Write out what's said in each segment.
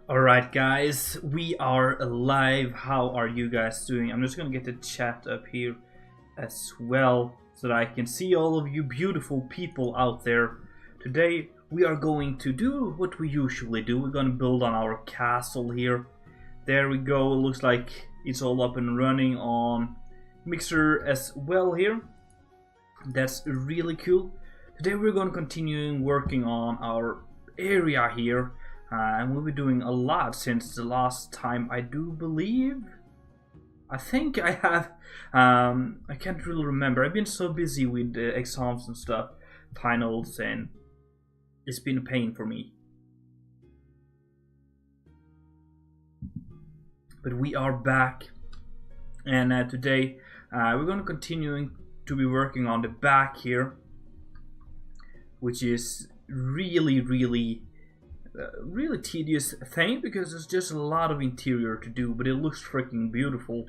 Alright guys, we are live. How are you guys doing? I'm just gonna get the chat up here as well so that I can see all of you beautiful people out there. Today we are going to do what we usually do. We're gonna build on our castle here. There we go. It looks like it's all up and running on Mixer as well here. That's really cool. Today we're gonna continue working on our area here. And we'll be doing a lot since the last time, I do believe. I think I have. I can't really remember. I've been so busy with exams and stuff, finals, and it's been a pain for me. But we are back, and today we're going to continue to be working on the back here, which is really tedious thing because there's just a lot of interior to do, but it looks freaking beautiful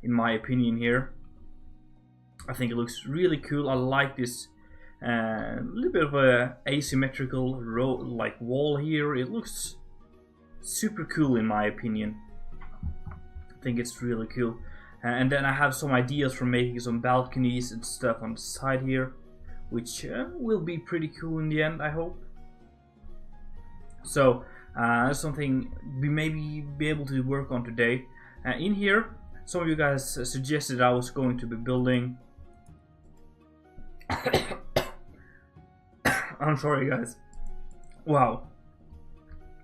in my opinion here. I think it looks really cool. I like this little bit of a asymmetrical wall here. It looks super cool in my opinion. I think it's really cool. And then I have some ideas for making some balconies and stuff on the side here, which will be pretty cool in the end, I hope. So that's something we maybe be able to work on today. In here, some of you guys suggested I was going to be building. I'm sorry, guys. Wow,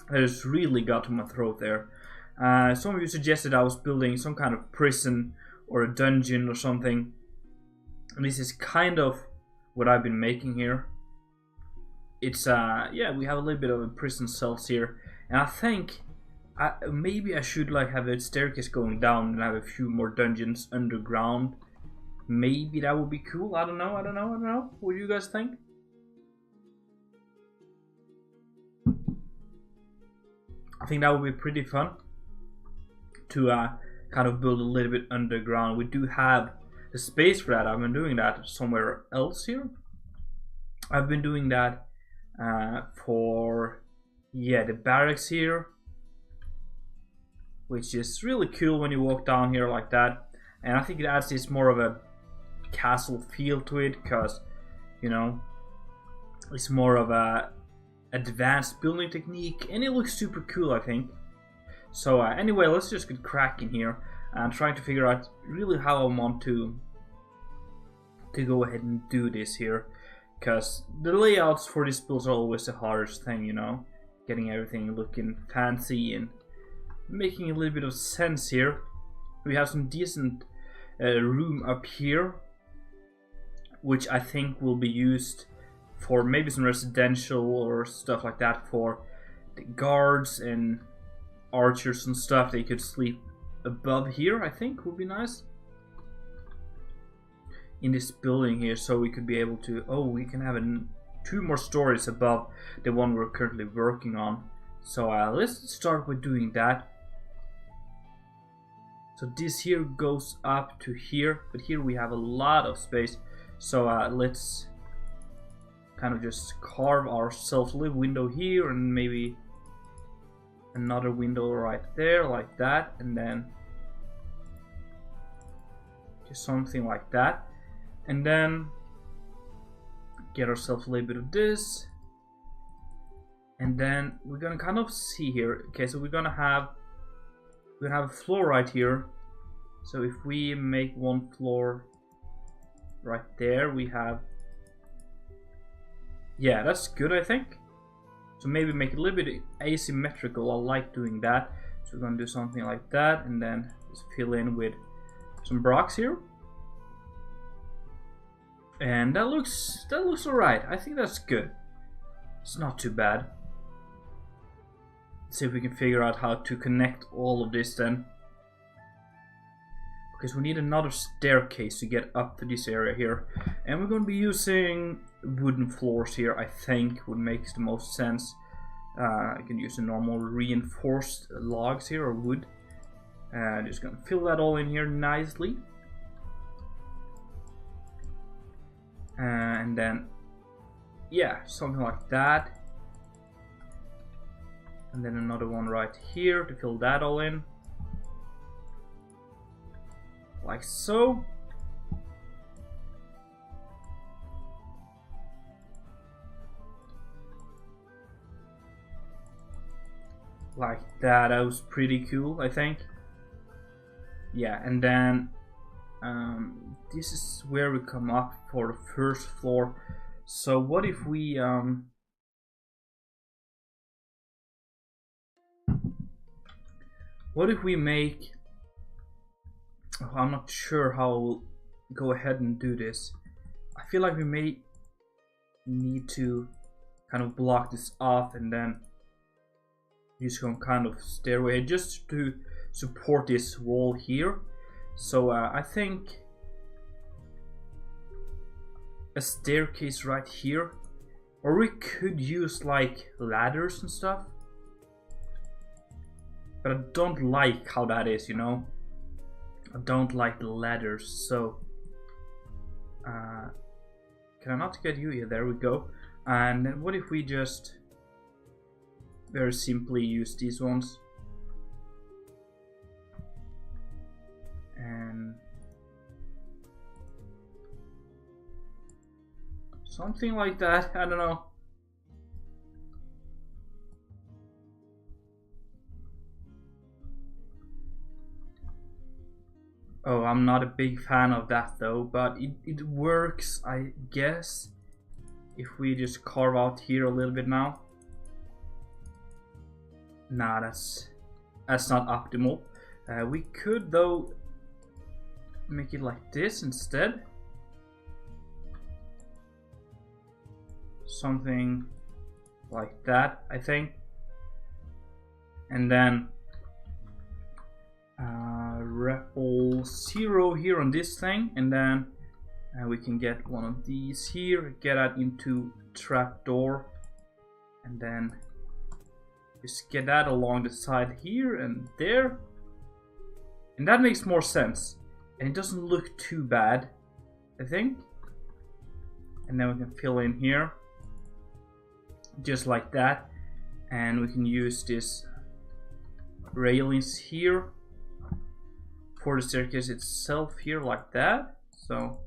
that just really got to my throat there. Some of you suggested I was building some kind of prison or a dungeon or something. And this is kind of what I've been making here. It's yeah, we have a little bit of a prison cells here, and I think maybe I should like have a staircase going down and have a few more dungeons underground. Maybe that would be cool. I don't know. What do you guys think? I think that would be pretty fun to kind of build a little bit underground. We do have the space for that. I've been doing that somewhere else here. I've been doing that for the barracks here, which is really cool when you walk down here like that. And I think it adds this more of a castle feel to it, because you know it's more of a advanced building technique and it looks super cool, I think. So anyway, let's just get cracking here and trying to figure out really how I want to go ahead and do this here. Because the layouts for these builds are always the hardest thing, you know, getting everything looking fancy and making a little bit of sense here. We have some decent room up here, which I think will be used for maybe some residential or stuff like that for the guards and archers and stuff. They could sleep above here, I think would be nice. In this building here, so we could be able to, we can have two more stories above the one we're currently working on. So let's start with doing that. So this here goes up to here, but here we have a lot of space. So let's kind of just carve ourselves a little window here and maybe another window right there like that, and then just something like that. And then get ourselves a little bit of this, and then we're gonna kind of see here. Okay, so we're gonna have a floor right here. So if we make one floor right there, we have, yeah, that's good, I think. So maybe make it a little bit asymmetrical. I like doing that. So we're gonna do something like that, and then just fill in with some blocks here. And that looks alright. I think that's good. It's not too bad. Let's see if we can figure out how to connect all of this then. Because we need another staircase to get up to this area here. And we're going to be using wooden floors here, I think, would make the most sense. I can use the normal reinforced logs here, or wood. Just going to fill that all in here nicely. And then, yeah, something like that. And then another one right here to fill that all in. Like so. Like that. That was pretty cool, I think. Yeah, and then this is where we come up for the first floor. So what if we make, oh, I'm not sure how I'll go ahead and do this. I feel like we may need to kind of block this off and then use some kind of stairway just to support this wall here. So I think a staircase right here, or we could use like ladders and stuff, but I don't like how that is, you know. I don't like the ladders. So can I not get you here? There we go. And then what if we just very simply use these ones and something like that? I don't know. Oh, I'm not a big fan of that though, but it works, I guess, if we just carve out here a little bit now. Nah, that's not optimal. We could though make it like this instead. Something like that, I think. And then REPL 0 here on this thing, and then we can get one of these here, get that into trapdoor, and then just get that along the side here and there, and that makes more sense, and it doesn't look too bad, I think. And then we can fill in here just like that, and we can use this railings here for the staircase itself here like that. So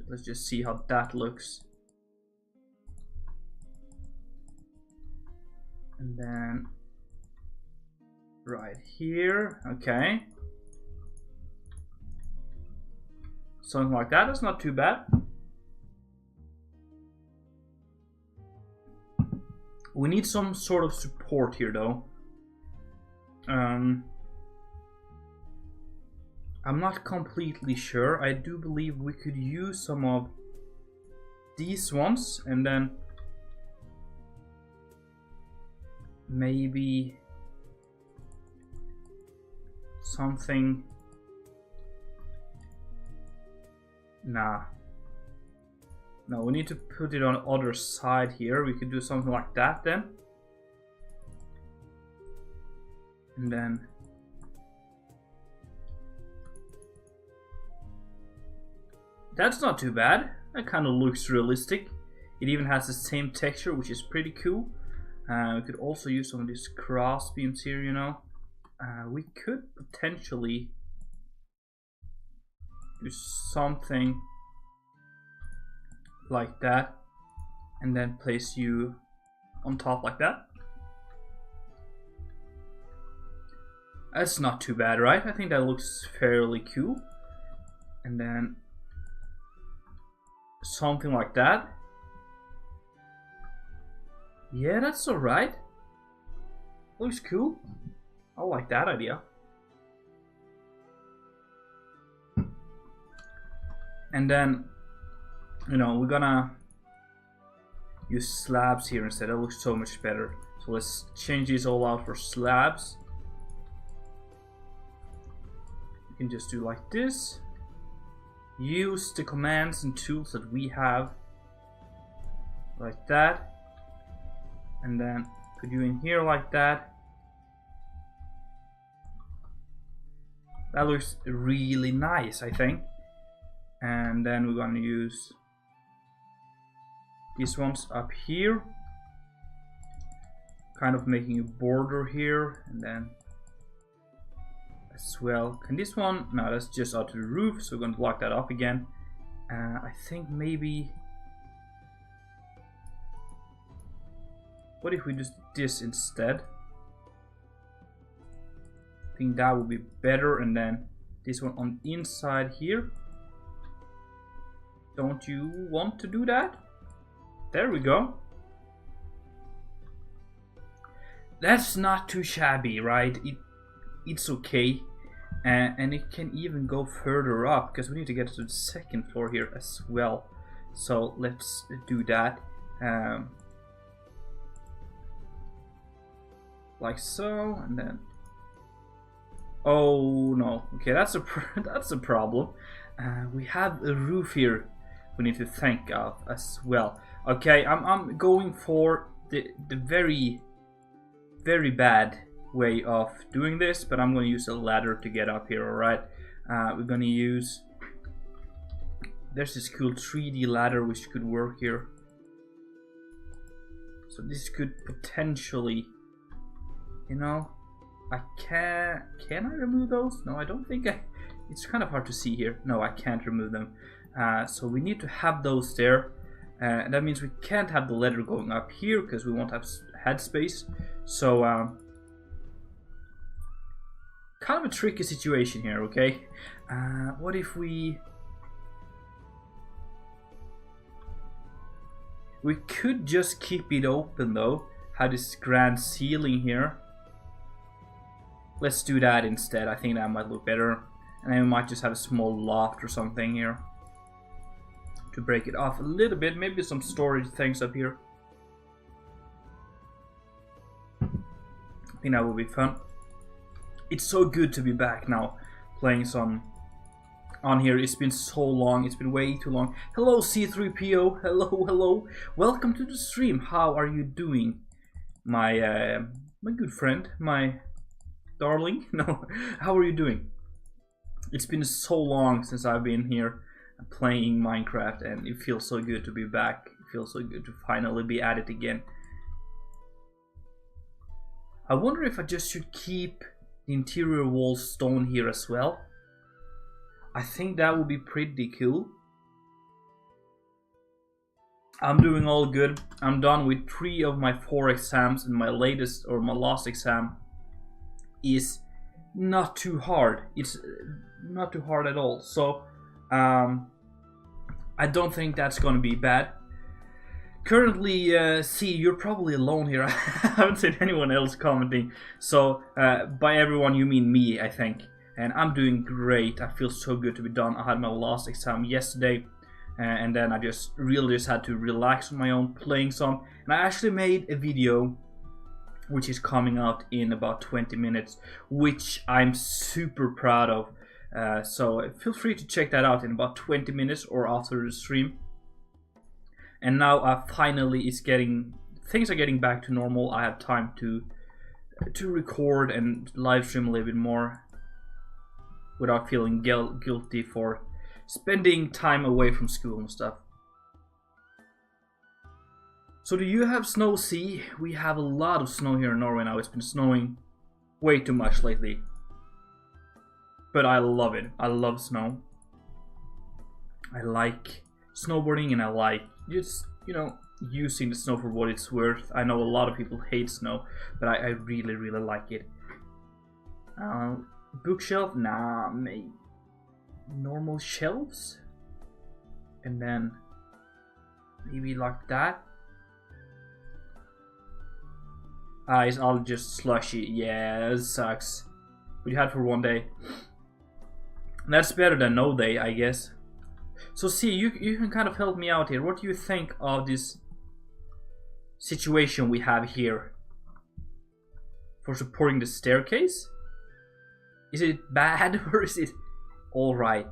let's just see how that looks. And then right here, okay, something like that. That's not too bad. We need some sort of support here though. I'm not completely sure. I do believe we could use some of these ones and then maybe something. Nah. No, we need to put it on the other side here. We could do something like that then. And then that's not too bad. That kind of looks realistic. It even has the same texture, which is pretty cool. We could also use some of these cross beams here, you know. We could potentially do something like that and then place you on top like that. That's not too bad, right? I think that looks fairly cool. And then something like that. Yeah, that's alright. Looks cool. I like that idea. And then, you know, we're gonna use slabs here instead. That looks so much better. So let's change these all out for slabs. You can just do like this. Use the commands and tools that we have like that, and then put you in here like that. That looks really nice, I think. And then we're gonna use these ones up here kind of making a border here, and then as well. Can this one? No, that's just out to the roof, so we're gonna block that up again. I think maybe. What if we just do this instead? I think that would be better, and then this one on the inside here. Don't you want to do that? There we go. That's not too shabby, right? It's okay. And it can even go further up, because we need to get to the second floor here as well. So let's do that. Like so, and then... Oh no, okay, that's a problem. We have a roof here we need to think of as well. Okay, I'm going for the very bad way of doing this, but I'm going to use a ladder to get up here. All right, we're going to use. There's this cool 3D ladder which could work here. So this could potentially, you know. Can I remove those? No, I don't think I... It's kind of hard to see here. No, I can't remove them. So we need to have those there. And that means we can't have the ladder going up here because we won't have headspace. So, kind of a tricky situation here, okay? What if we... We could just keep it open though. Have this grand ceiling here. Let's do that instead. I think that might look better. And then we might just have a small loft or something here to break it off a little bit. Maybe some storage things up here. I think that will be fun. It's so good to be back now playing some on here. It's been so long. It's been way too long. Hello C3PO. Hello. Welcome to the stream. How are you doing? My good friend. My darling? No, how are you doing? It's been so long since I've been here playing Minecraft, and it feels so good to be back. It feels so good to finally be at it again. I wonder if I just should keep the interior wall stone here as well. I think that would be pretty cool. I'm doing all good. I'm done with 3 of my 4 exams, and my latest or my last exam is not too hard. It's not too hard at all. So I don't think that's gonna be bad. Currently, see, you're probably alone here. I haven't seen anyone else commenting. So by everyone you mean me, I think. And I'm doing great. I feel so good to be done. I had my last exam yesterday, and then I just had to relax on my own, playing some. And I actually made a video which is coming out in about 20 minutes, which I'm super proud of. So feel free to check that out in about 20 minutes or after the stream. And now finally things are getting back to normal. I have time to record and live stream a little bit more without feeling guilty for spending time away from school and stuff. So do you have snow? See, we have a lot of snow here in Norway now. It's been snowing way too much lately. But I love it. I love snow. I like snowboarding, and I like just, you know, using the snow for what it's worth. I know a lot of people hate snow, but I really, really like it. Bookshelf? Nah, maybe normal shelves? And then maybe like that. It's all just slushy. Yeah, it sucks. We had for one day. That's better than no day, I guess. So see, you can kind of help me out here. What do you think of this situation we have here for supporting the staircase? Is it bad or is it alright?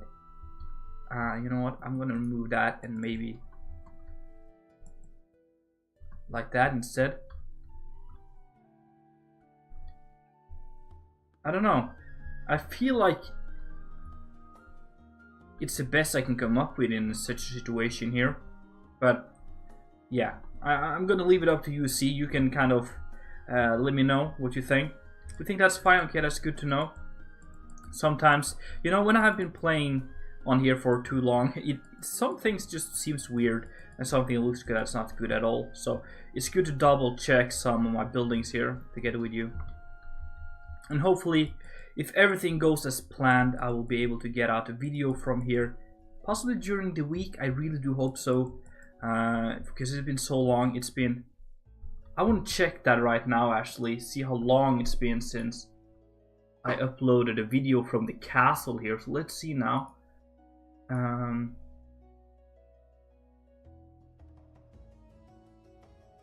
You know what? I'm gonna remove that and maybe like that instead. I don't know. I feel like it's the best I can come up with in such a situation here. But yeah, I'm gonna leave it up to you. See, you can kind of Let me know what you think. If you think that's fine, okay, that's good to know. Sometimes, you know, when I have been playing on here for too long, some things just seems weird, and something that looks good that's not good at all. So it's good to double check some of my buildings here together with you. And hopefully, if everything goes as planned, I will be able to get out a video from here, possibly during the week. I really do hope so, because it's been so long. It's been, I want to check that right now actually, see how long it's been since I uploaded a video from the castle here. So let's see now.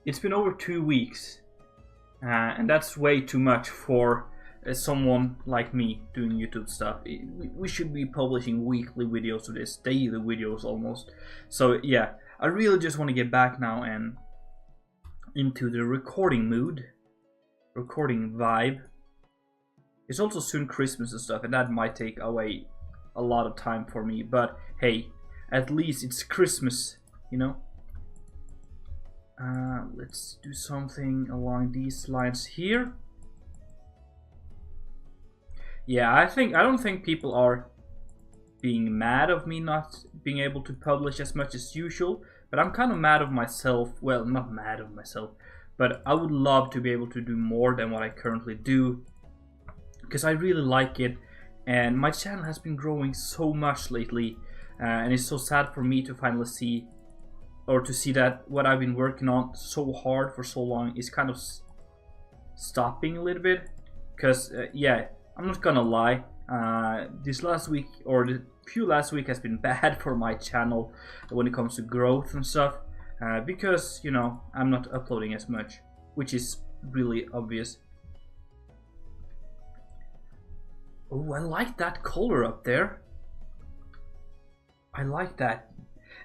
It's been over 2 weeks, and that's way too much for someone like me doing YouTube stuff. We should be publishing weekly videos of this, daily videos almost. So yeah, I really just want to get back now and into the recording mood, recording vibe. It's also soon Christmas and stuff, and that might take away a lot of time for me, but hey, at least it's Christmas, you know. Let's do something along these lines here. Yeah, I don't think people are being mad of me not being able to publish as much as usual, but I'm kind of mad of myself. Well, not mad of myself, but I would love to be able to do more than what I currently do, because I really like it, and my channel has been growing so much lately, and it's so sad for me to finally see, or to see that what I've been working on so hard for so long is kind of stopping a little bit. Because yeah, I'm not gonna lie, this last week, or the few last week, has been bad for my channel when it comes to growth and stuff, because, you know, I'm not uploading as much, which is really obvious. Oh, I like that color up there. I like that.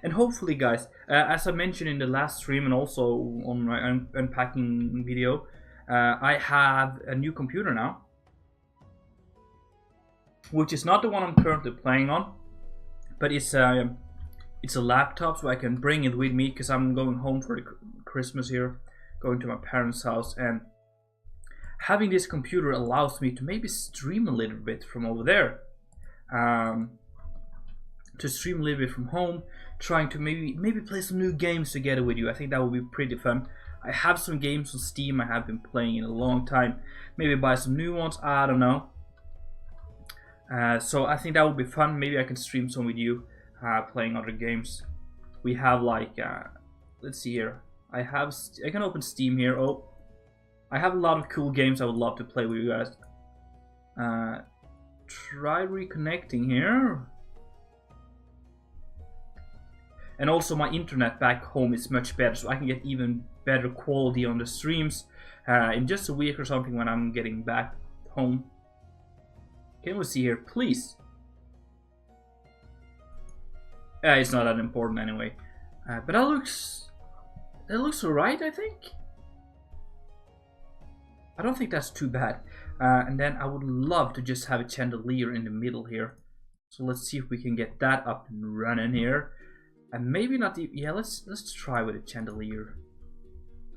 And hopefully, guys, as I mentioned in the last stream and also on my unpacking video, I have a new computer now, which is not the one I'm currently playing on, but it's a laptop, so I can bring it with me, because I'm going home for Christmas here, going to my parents' house, and having this computer allows me to maybe stream a little bit from over there, to stream a little bit from home, trying to maybe play some new games together with you. I think that would be pretty fun. I have some games on Steam I have been playing in a long time. Maybe buy some new ones, I don't know. So I think that would be fun. Maybe I can stream some with you, playing other games. We have like, let's see here. I can open Steam here. Oh, I have a lot of cool games I would love to play with you guys. Try reconnecting here. And also my internet back home is much better, so I can get even better quality on the streams in just a week or something when I'm getting back home. Can we see here, please? It's not that important anyway. But that looks alright, I think. I don't think that's too bad. And then I would love to just have a chandelier in the middle here. So let's see if we can get that up and running here. And maybe not the, yeah, let's try with a chandelier.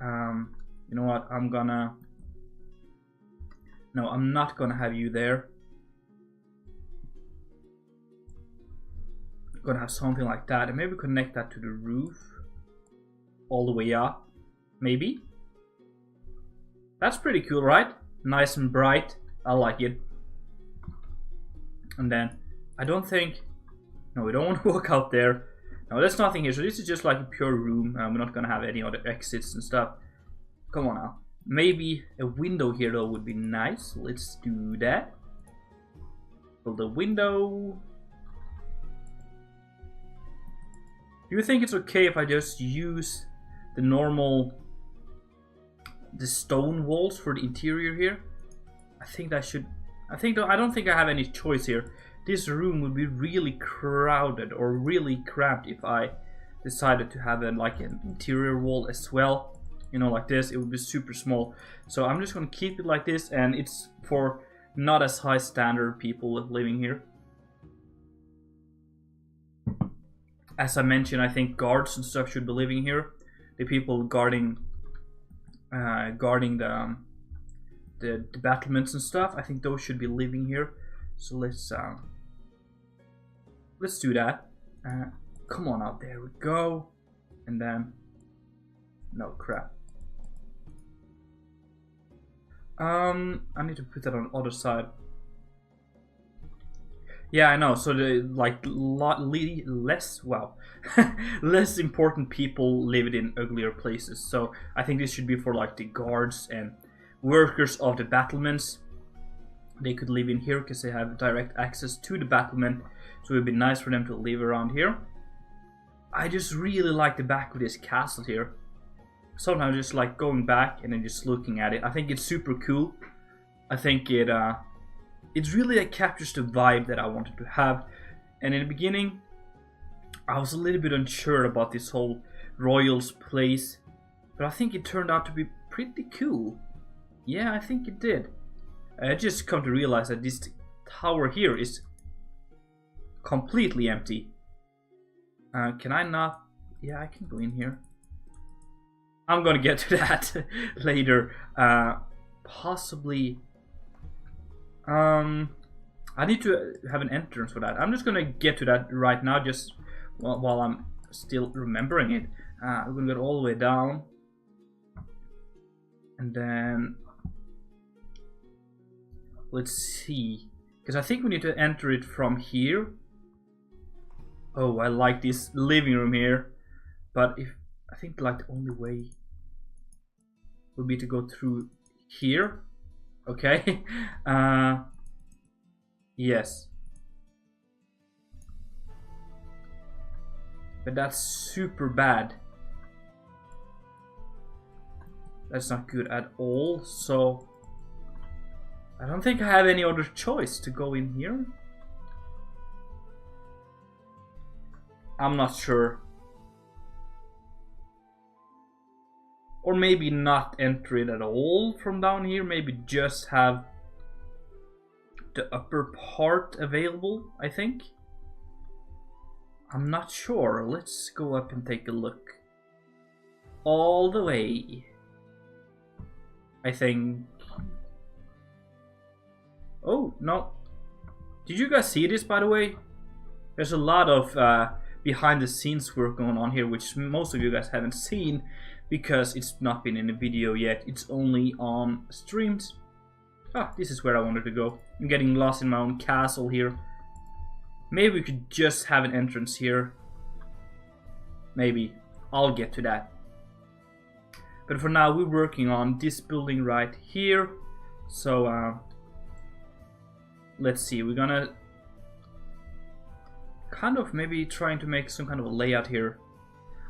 You know what? No, I'm not gonna have you there. I'm gonna have something like that, and maybe connect that to the roof all the way up. Maybe. That's pretty cool, right? Nice and bright. I like it. And then I don't think, no, we don't want to walk out there. No, there's nothing here, so this is just like a pure room. We're not gonna have any other exits and stuff. Come on now. Maybe a window here though would be nice. Let's do that. Build a window. Do you think it's okay if I just use the normal, the stone walls for the interior here? I think that should, I don't think I have any choice here. This room would be really crowded or really cramped if I decided to have like an interior wall as well. You know, like this, it would be super small. So I'm just gonna keep it like this, and it's for not as high standard people living here. As I mentioned, I think guards and stuff should be living here. The people guarding the the battlements and stuff. I think those should be living here. So let's do that. Come on out, there we go. And then, no crap. I need to put that on the other side. Yeah, I know. So the like less less important people live in uglier places. So I think this should be for like the guards and workers of the battlements. They could live in here because they have direct access to the battlement. So it would be nice for them to live around here. I just really like the back of this castle here. Sometimes just like going back and then just looking at it. I think it's super cool. I think it really captures the vibe that I wanted to have. And in the beginning, I was a little bit unsure about this whole Royals place, but I think it turned out to be pretty cool. Yeah, I think it did. I just come to realize that this tower here is completely empty. Can I not? Yeah, I can go in here. I'm gonna get to that later. Possibly. I need to have an entrance for that. I'm just gonna get to that right now, just while I'm still remembering it. We're gonna get all the way down, and then let's see, because I think we need to enter it from here. Oh, I like this living room here, but I think like the only way would be to go through here. Okay. Yes. But that's super bad. That's not good at all. So I don't think I have any other choice to go in here. I'm not sure. Or maybe not enter it at all from down here. Maybe just have the upper part available, I think. I'm not sure. Let's go up and take a look. All the way. I think. Oh, no. Did you guys see this, by the way? There's a lot of behind the scenes work going on here, which most of you guys haven't seen because it's not been in a video yet. It's only on streams. Ah, this is where I wanted to go. I'm getting lost in my own castle here. Maybe we could just have an entrance here. Maybe. I'll get to that. But for now, we're working on this building right here. So, let's see. We're gonna kind of maybe trying to make some kind of a layout here.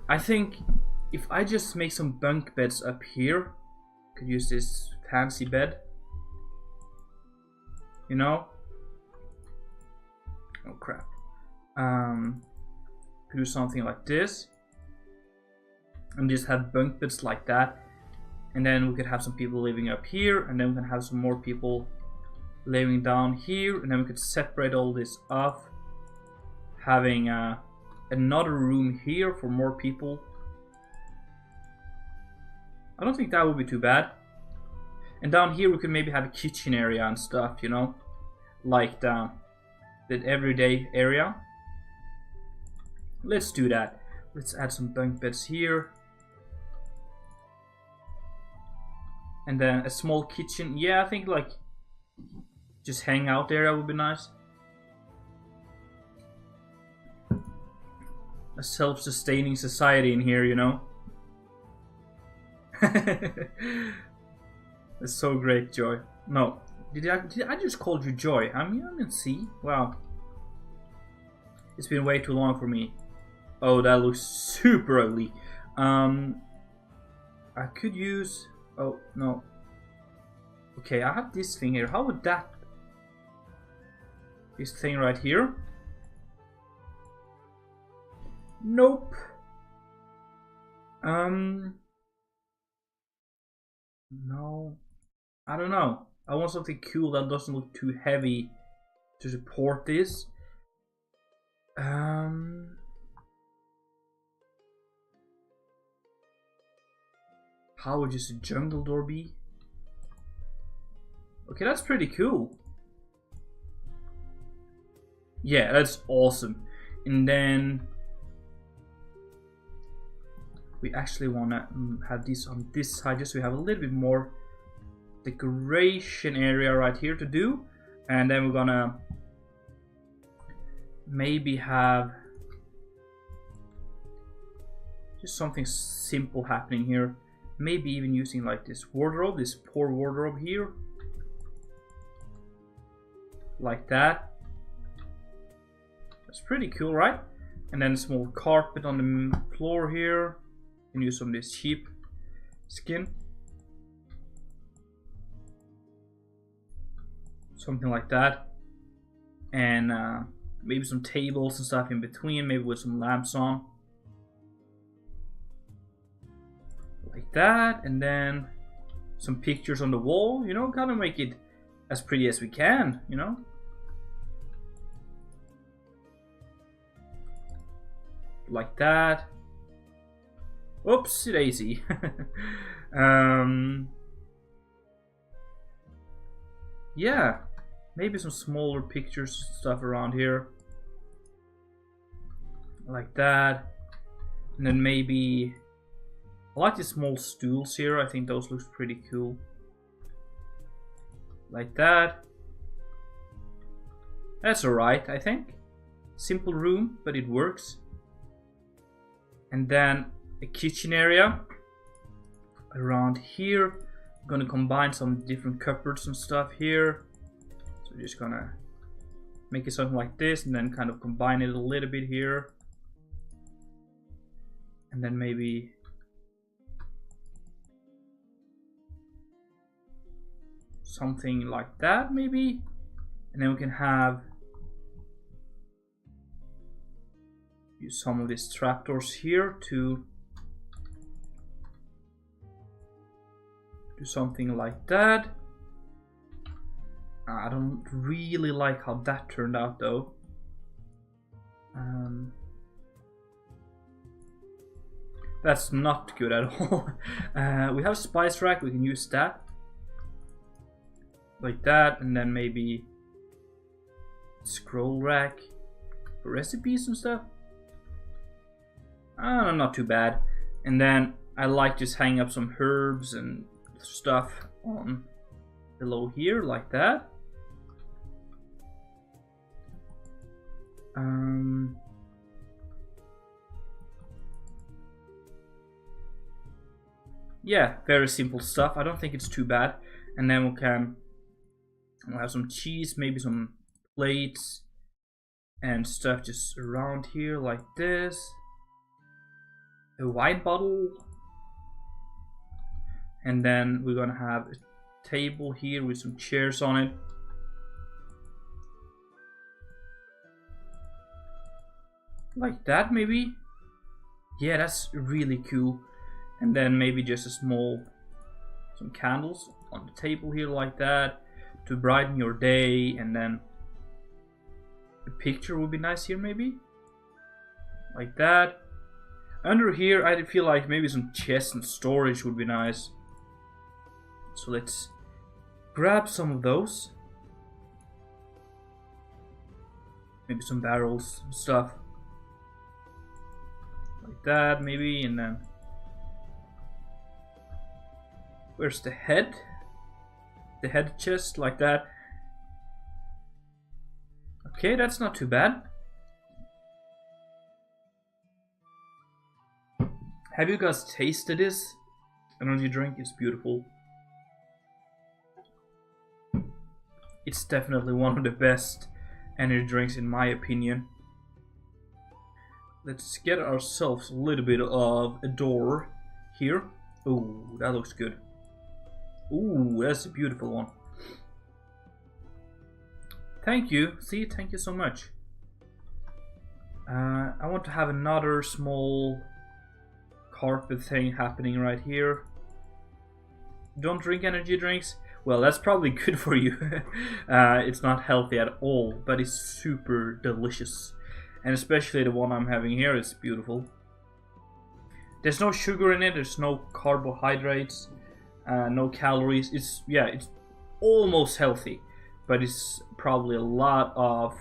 I think if I just make some bunk beds up here, could use this fancy bed. You know? Oh crap. Do something like this. And just have bunk beds like that. And then we could have some people living up here. And then we can have some more people living down here. And then we could separate all this off. Having another room here for more people. I don't think that would be too bad. And down here we could maybe have a kitchen area and stuff, you know, like the everyday area. Let's do that. Let's add some bunk beds here. And then a small kitchen. Yeah, I think like just hang out area would be nice. A self-sustaining society in here, you know. It's so great, Joy. No, did I just call you Joy? I mean, I didn't see. Wow, it's been way too long for me. Oh, that looks super ugly. I could use. Oh no. Okay, I have this thing here. How would that? This thing right here. Nope. No. I don't know. I want something cool that doesn't look too heavy to support this. How would just a jungle door be? Okay, that's pretty cool. Yeah, that's awesome. And then we actually want to have this on this side, just so we have a little bit more decoration area right here to do. And then we're gonna maybe have just something simple happening here. Maybe even using like this wardrobe, this poor wardrobe here, like that. That's pretty cool, right? And then a small carpet on the floor here. You can use some of this sheep skin, something like that. And maybe some tables and stuff in between, maybe with some lamps on, like that. And then some pictures on the wall, you know, kind of make it as pretty as we can, you know. Like that. Oopsie daisy. Yeah, maybe some smaller pictures stuff around here, like that. And then maybe I like the small stools here. I think those looks pretty cool, like that. That's alright, I think. Simple room, but it works. And then a kitchen area around here. I'm gonna combine some different cupboards and stuff here. So we're just gonna make it something like this, and then kind of combine it a little bit here. And then maybe something like that, maybe. And then we can have use some of these trapdoors here to do something like that. I don't really like how that turned out though. That's not good at all. We have a spice rack, we can use that. Like that, and then maybe scroll rack for recipes and stuff. Not too bad. And then I like just hang up some herbs and stuff on below here, like that. Yeah, very simple stuff. I don't think it's too bad. And then we'll have some cheese, maybe some plates and stuff just around here, like this. A wine bottle, and then we're gonna have a table here with some chairs on it, like that maybe. Yeah, that's really cool. And then maybe just some candles on the table here, like that, to brighten your day. And then a picture would be nice here, maybe, like that. Under here, I feel like maybe some chests and storage would be nice. So let's grab some of those. Maybe some barrels and stuff. Like that, maybe, and then... Where's the head? The head chest, like that. Okay, that's not too bad. Have you guys tasted this energy drink? It's beautiful. It's definitely one of the best energy drinks in my opinion. Let's get ourselves a little bit of a door here. Ooh, that looks good. Ooh, that's a beautiful one. Thank you. See, thank you so much. I want to have another small carpet thing happening right here. Don't drink energy drinks? Well, that's probably good for you. It's not healthy at all, but it's super delicious. And especially the one I'm having here, it's beautiful. There's no sugar in it, there's no carbohydrates, no calories. It's almost healthy, but it's probably a lot of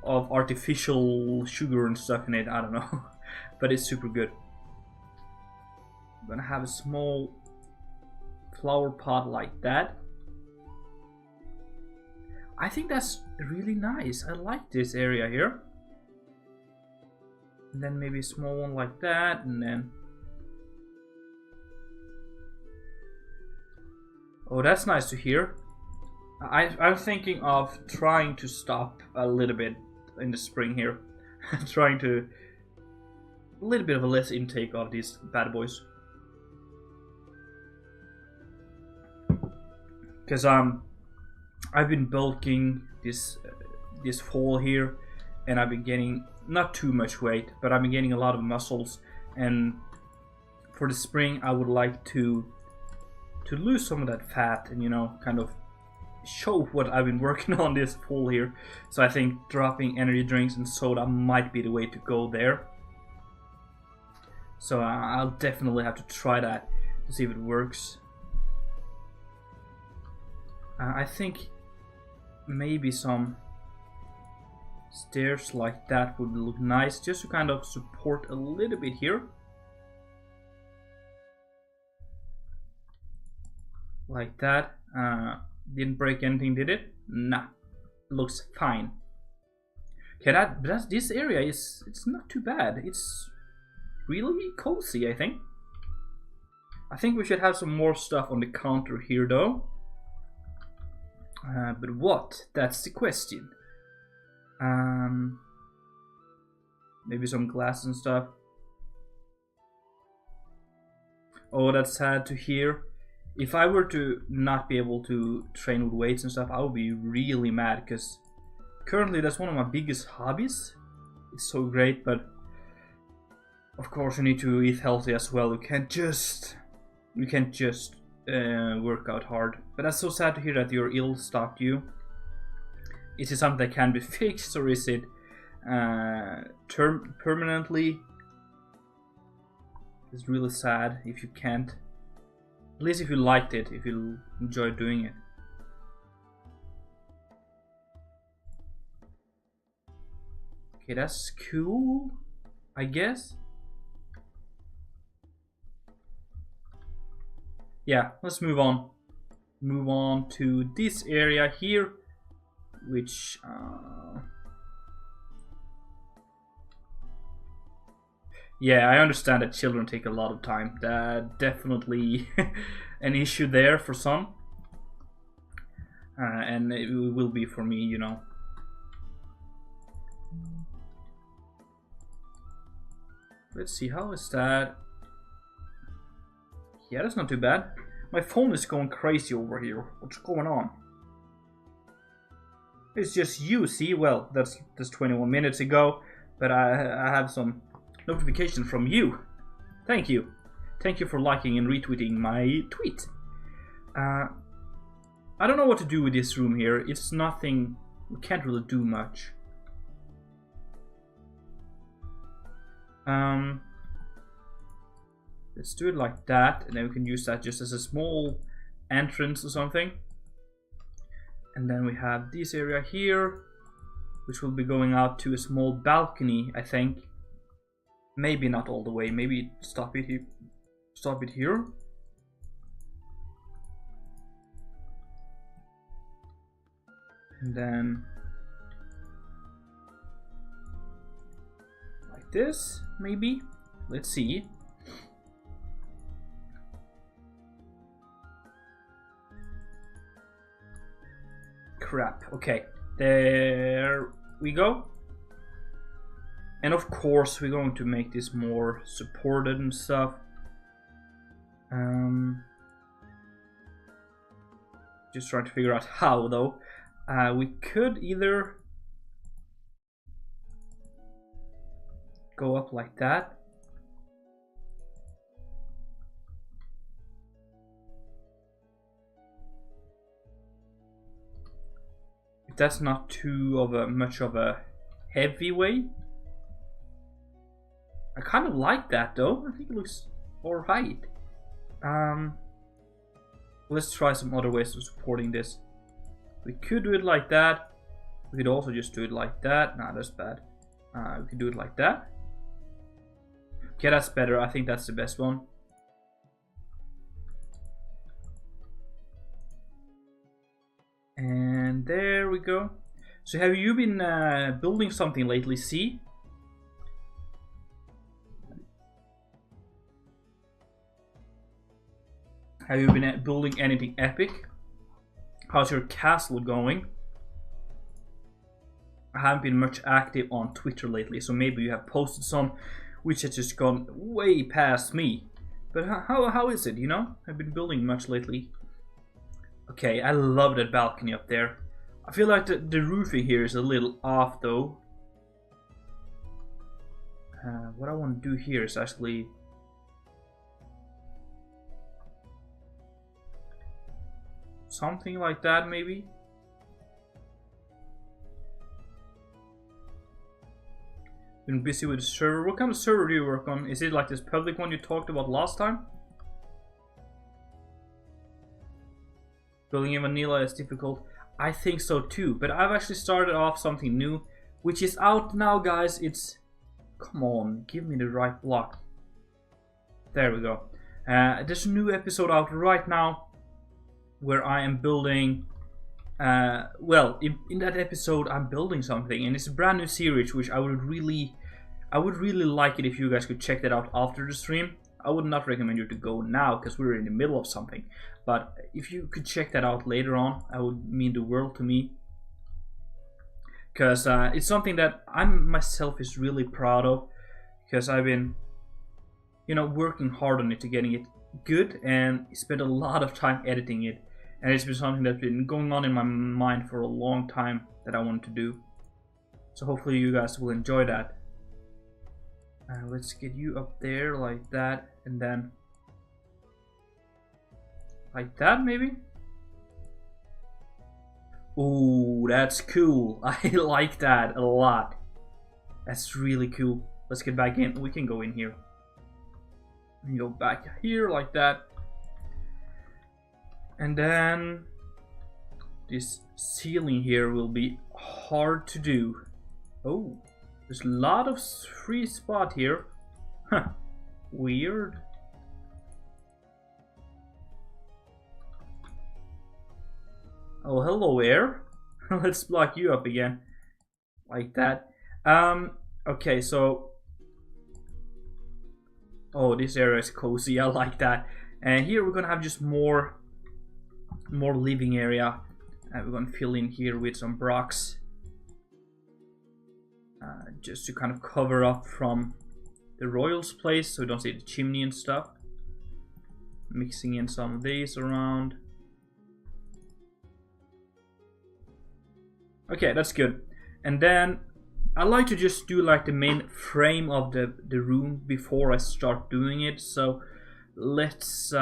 artificial sugar and stuff in it. I don't know, but it's super good. I'm gonna have a small flower pot like that. I think that's really nice. I like this area here. And then maybe a small one like that, and then... Oh, that's nice to hear. I'm thinking of trying to stop a little bit in the spring here. Trying to... A little bit of a less intake of these bad boys. Because I've been bulking this fall here, and I've been getting not too much weight, but I've been getting a lot of muscles, and for the spring I would like to lose some of that fat and, you know, kind of show what I've been working on this fall here. So I think dropping energy drinks and soda might be the way to go there. So I'll definitely have to try that to see if it works. I think maybe some stairs like that would look nice, just to kind of support a little bit here. Like that. Didn't break anything, did it? Nah. Looks fine. Okay, this area it's not too bad. It's really cozy, I think. I think we should have some more stuff on the counter here though. But what? That's the question. Maybe some glass and stuff. Oh, that's sad to hear. If I were to not be able to train with weights and stuff, I would be really mad, because currently that's one of my biggest hobbies. It's so great, but of course you need to eat healthy as well. You can't just work out hard. But that's so sad to hear that you're ill, stopped you. Is it something that can be fixed, or is it permanently? It's really sad if you can't. At least if you liked it, if you enjoyed doing it. Okay, that's cool, I guess. Yeah, let's move on. Move on to this area here, which yeah, I understand that children take a lot of time. That definitely an issue there for some, and it will be for me, you know. Let's see, how is that? Yeah, that's not too bad. My phone is going crazy over here. What's going on? It's just you, see? Well, that's 21 minutes ago, but I have some notification from you. Thank you. Thank you for liking and retweeting my tweet. I don't know what to do with this room here. It's nothing. We can't really do much. Let's do it like that, and then we can use that just as a small entrance or something. And then we have this area here, which will be going out to a small balcony, I think. Maybe not all the way. Maybe stop it here. Stop it here. And then like this, maybe. Let's see. Crap. Okay, there we go. And of course we're going to make this more supported and stuff. Just trying to figure out how though. We could either go up like that. If that's not too of a much of a heavy weight. I kind of like that though. I think it looks alright. Let's try some other ways of supporting this. We could do it like that. We could also just do it like that. Nah, that's bad. We could do it like that. Okay, that's better. I think that's the best one. And there we go. So have you been building something lately, C? Have you been building anything epic? How's your castle going? I haven't been much active on Twitter lately, so maybe you have posted some which has just gone way past me. But how is it, you know? I've been building much lately. Okay, I love that balcony up there. I feel like the roofing here is a little off though. What I want to do here is actually... something like that maybe? Been busy with the server. What kind of server do you work on? Is it like this public one you talked about last time? Building in vanilla is difficult. I think so too, but I've actually started off something new, which is out now, guys. It's... come on, give me the right block. There we go. There's a new episode out right now where I am building... well, in that episode I'm building something, and it's a brand new series which I would really like it if you guys could check that out after the stream. I would not recommend you to go now because we're in the middle of something, but if you could check that out later on, that would mean the world to me, because it's something that I myself is really proud of, because I've been, you know, working hard on it to getting it good, and spent a lot of time editing it. And it's been something that's been going on in my mind for a long time that I wanted to do. So hopefully you guys will enjoy that. Let's get you up there like that, and then like that maybe? Ooh, that's cool. I like that a lot. That's really cool. Let's get back in. We can go in here. And go back here like that. And then this ceiling here will be hard to do. Oh, there's a lot of free spot here. Huh, weird. Oh, hello air. Let's block you up again. Like that. Okay, so... oh, this area is cozy. I like that. And here we're gonna have just more living area. We're gonna fill in here with some blocks, just to kind of cover up from the royal's place, so we don't see the chimney and stuff. Mixing in some of these around. Okay, that's good. And then I like to just do like the main frame of the room before I start doing it. So let's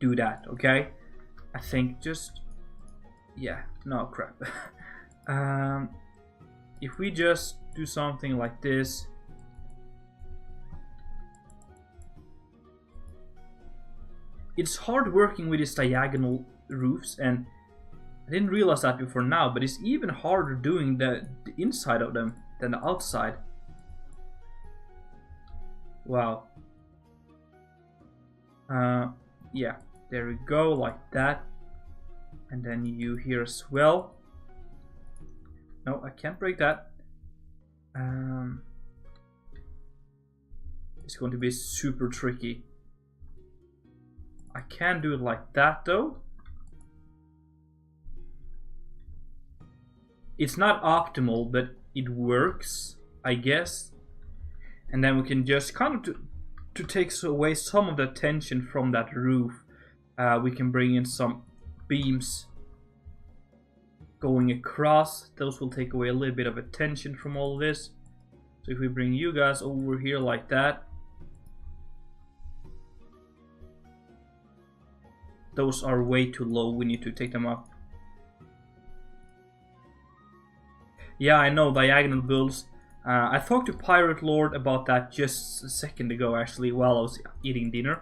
do that, okay? I think just... yeah, no crap. If we just do something like this. It's hard working with these diagonal roofs, and I didn't realize that before now, but it's even harder doing the inside of them than the outside. Wow. Yeah, there we go, like that. And then you here as well. No, I can't break that. It's going to be super tricky. I can do it like that though. It's not optimal, but it works, I guess. And then we can just kind of to take away some of the tension from that roof. We can bring in some beams going across. Those will take away a little bit of attention from all this. So if we bring you guys over here like that, those are way too low. We need to take them up. Yeah, I know, diagonal builds. I talked to Pirate Lord about that just a second ago, actually, while I was eating dinner.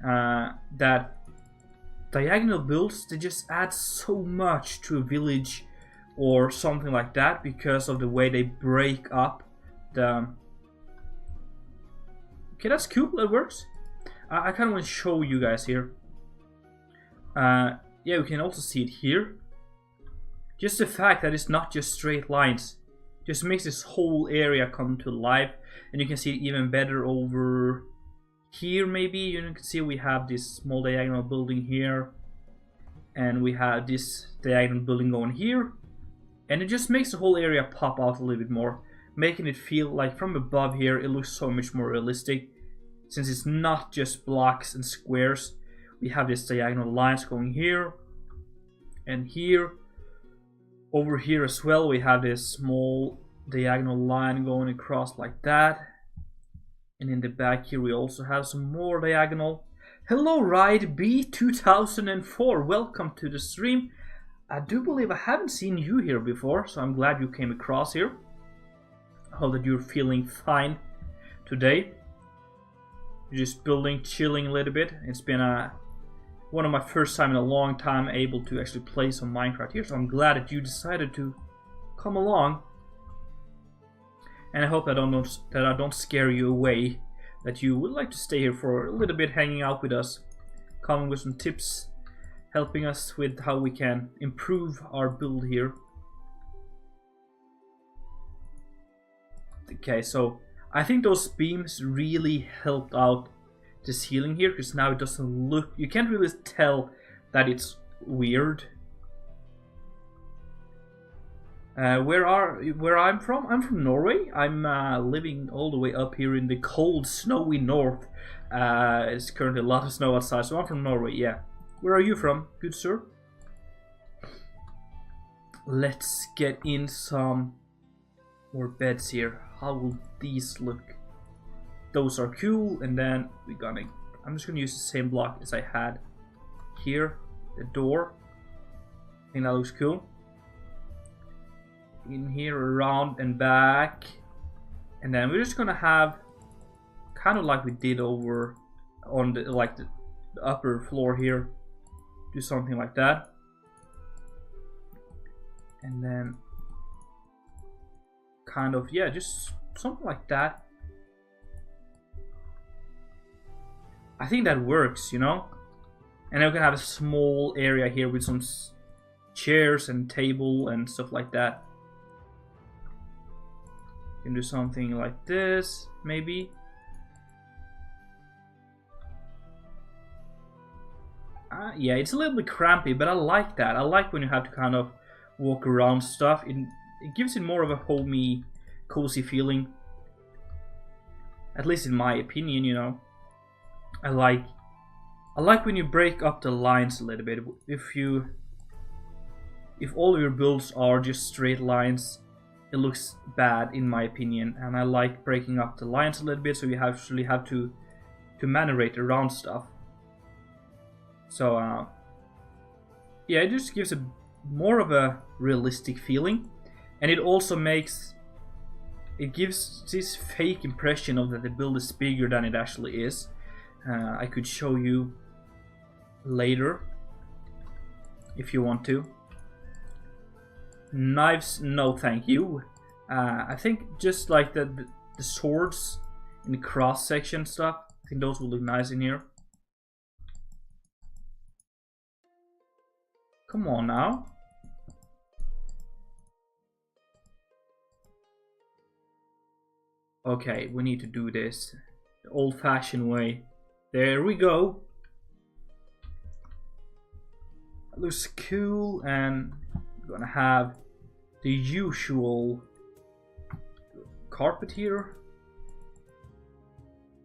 that diagonal builds, they just add so much to a village or something like that because of the way they break up the... Okay, that's cool, that works. I kind of want to show you guys here. Yeah, we can also see it here. Just the fact that it's not just straight lines just makes this whole area come to life. And you can see it even better over here maybe. You can see we have this small diagonal building here. And we have this diagonal building going here. And it just makes the whole area pop out a little bit more. Making it feel like from above here it looks so much more realistic. Since it's not just blocks and squares. We have these diagonal lines going here. And here. Over here as well we have this small diagonal line going across like that. And in the back here we also have some more diagonal. Hello Ride B2004, welcome to the stream. I do believe I haven't seen you here before, so I'm glad you came across here. I hope that you're feeling fine today. You're just building, chilling a little bit. It's been one of my first time in a long time able to actually play some Minecraft here, so I'm glad that you decided to come along. And I hope that I don't scare you away, that you would like to stay here for a little bit, hanging out with us, coming with some tips, helping us with how we can improve our build here. Okay, so I think those beams really helped out the ceiling here, because now it doesn't look, you can't really tell that it's weird. Where I'm from? I'm from Norway. I'm living all the way up here in the cold, snowy north. It's currently a lot of snow outside, so I'm from Norway, yeah. Where are you from, good sir? Let's get in some more beds here. How will these look? Those are cool, and then I'm just gonna use the same block as I had here, the door. I think that looks cool. In here, around and back, and then we're just gonna have kind of like we did over on the upper floor here. Do something like that, and then kind of, yeah, just something like that. I think that works, you know. And then we can have a small area here with some chairs and table and stuff like that. You can do something like this, maybe. Yeah, it's a little bit crampy, but I like that. I like when you have to kind of walk around stuff. It gives it more of a homey, cozy feeling. At least in my opinion, you know. I like when you break up the lines a little bit. If all of your builds are just straight lines, it looks bad in my opinion. And I like breaking up the lines a little bit, so you actually have to maneuver around stuff. So yeah, it just gives a more of a realistic feeling, and it also gives this fake impression of that the build is bigger than it actually is. I could show you later if you want to. Knives, no thank you. I think just like the swords in the cross section stuff, I think those will look nice in here. Come on now. Okay, we need to do this the old-fashioned way. There we go. Looks cool, and we're gonna have the usual carpet here,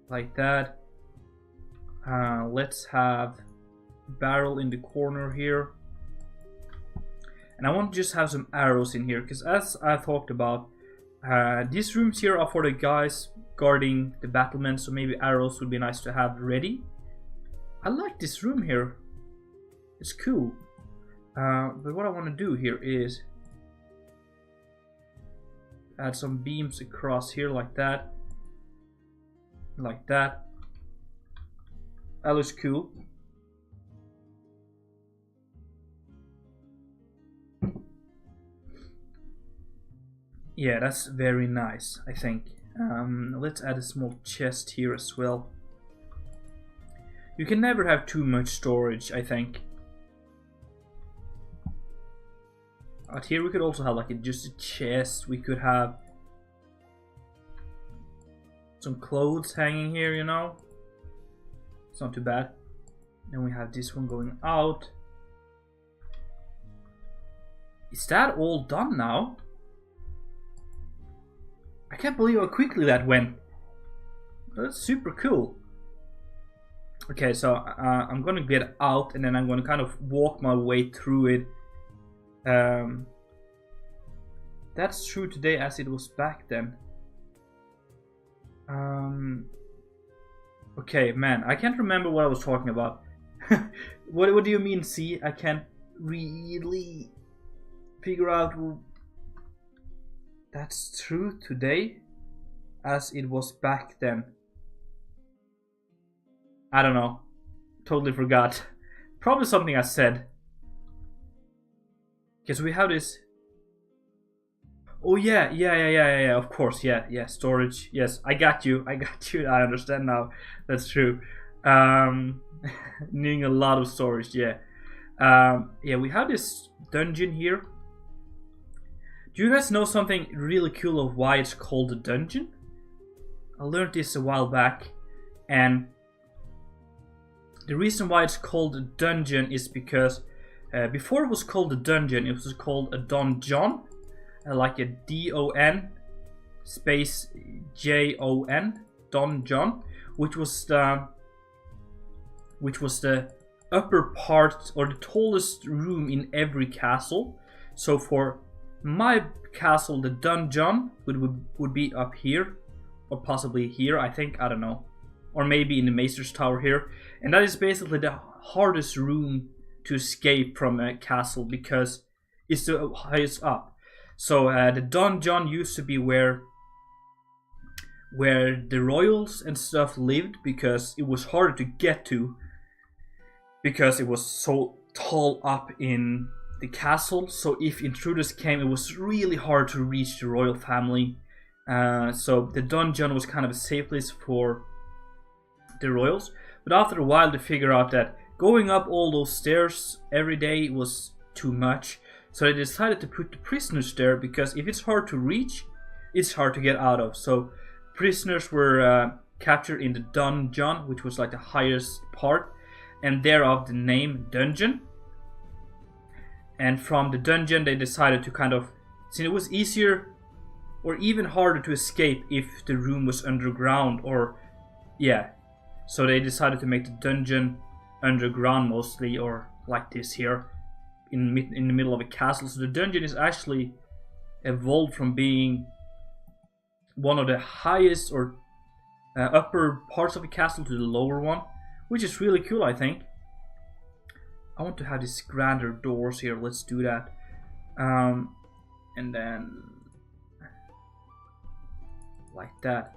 like that. Let's have a barrel in the corner here, and I want to just have some arrows in here, because as I talked about, these rooms here are for the guys guarding the battlements, so maybe arrows would be nice to have ready. I like this room here, it's cool. But what I want to do here is add some beams across here, like that, like that. That looks cool. Yeah, that's very nice, I think. Let's add a small chest here as well. You can never have too much storage, I think. Out here we could also have like just a chest. We could have some clothes hanging here, you know. It's not too bad. Then we have this one going out. Is that all done now? I can't believe how quickly that went. That's super cool. Okay, so I'm gonna get out and then I'm gonna kind of walk my way through it. That's true today as it was back then. Okay, man, I can't remember what I was talking about. What do you mean, see? I can't really figure out. That's true today as it was back then. I don't know. Totally forgot. Probably something I said. Because we have this. Oh yeah, of course, yeah, storage. Yes, I got you, I understand now. That's true. Needing a lot of storage, yeah. Yeah, we have this dungeon here. Do you guys know something really cool of why it's called a dungeon? I learned this a while back, and the reason why it's called a dungeon is because before it was called a dungeon, it was called a donjon. Like a D-O-N space J-O-N, donjon, which was the upper part or the tallest room in every castle. So for my castle, the donjon would be up here, or possibly here, I think, I don't know, or maybe in the Maester's Tower here, and that is basically the hardest room to escape from a castle because it's the highest up. So the donjon used to be where the royals and stuff lived because it was harder to get to because it was so tall up in the castle. So if intruders came, it was really hard to reach the royal family. So the donjon was kind of a safe place for the royals. But after a while they figured out that going up all those stairs every day was too much. So they decided to put the prisoners there because if it's hard to reach, it's hard to get out of. So prisoners were captured in the donjon, which was like the highest part, and thereof the name dungeon. And from the dungeon they decided to kind of, since it was easier or even harder to escape if the room was underground, or yeah. So they decided to make the dungeon underground mostly, or like this here. In the middle of a castle. So the dungeon is actually evolved from being one of the highest or upper parts of a castle to the lower one, which is really cool, I think. I want to have these grander doors here. Let's do that. And then like that.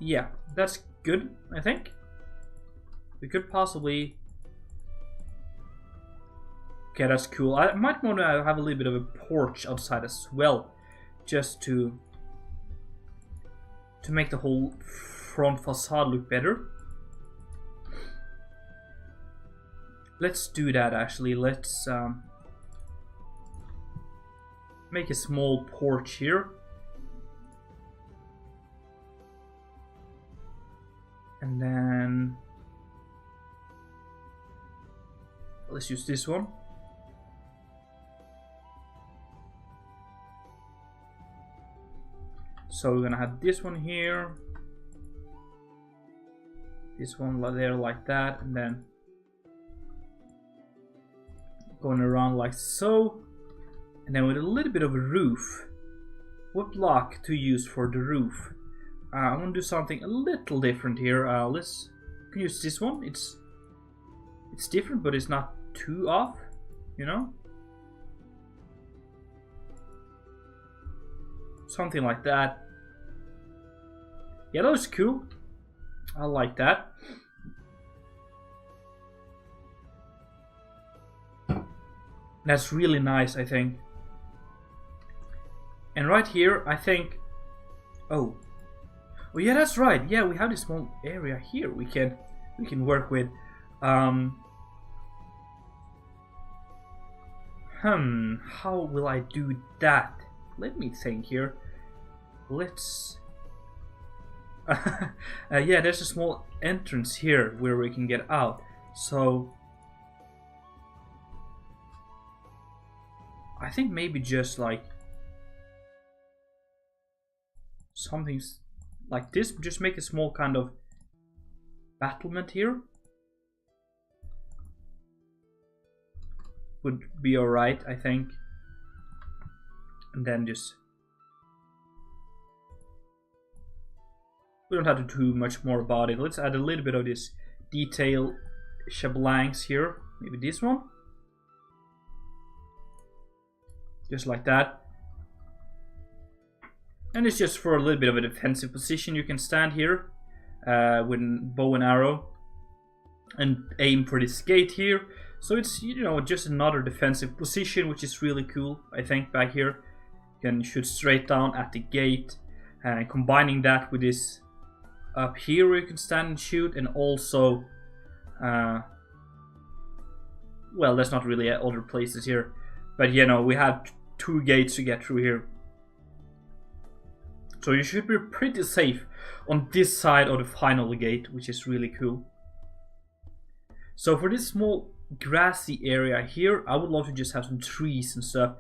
Yeah, that's good, I think. We could possibly... Okay, that's cool. I might want to have a little bit of a porch outside as well, just to make the whole front facade look better. Let's do that actually. Let's make a small porch here. And then let's use this one. So we're gonna have this one here, this one there like that, and then going around like so, and then with a little bit of a roof. What block to use for the roof? I'm gonna do something a little different here. Let's use this one. It's different, but it's not too off, you know. something like that. Yeah, that was cool. I like that. That's really nice, I think. And right here, I think... Oh, yeah, that's right. Yeah, we have this small area here we can work with. How will I do that? Let me think here. Let's... yeah, there's a small entrance here where we can get out. So... I think maybe just like... something like this. Just make a small kind of battlement here. Would be alright, I think. And then just... we don't have to do much more about it. Let's add a little bit of this detail shablangs here. Maybe this one. Just like that. And it's just for a little bit of a defensive position. You can stand here with bow and arrow and aim for this gate here. So it's, you know, just another defensive position, which is really cool, I think, back here. You can shoot straight down at the gate, and combining that with this up here where you can stand and shoot, and also well, there's not really other places here, but you know, we have 2 gates to get through here. So you should be pretty safe on this side of the final gate, which is really cool. So for this small grassy area here, I would love to just have some trees and stuff.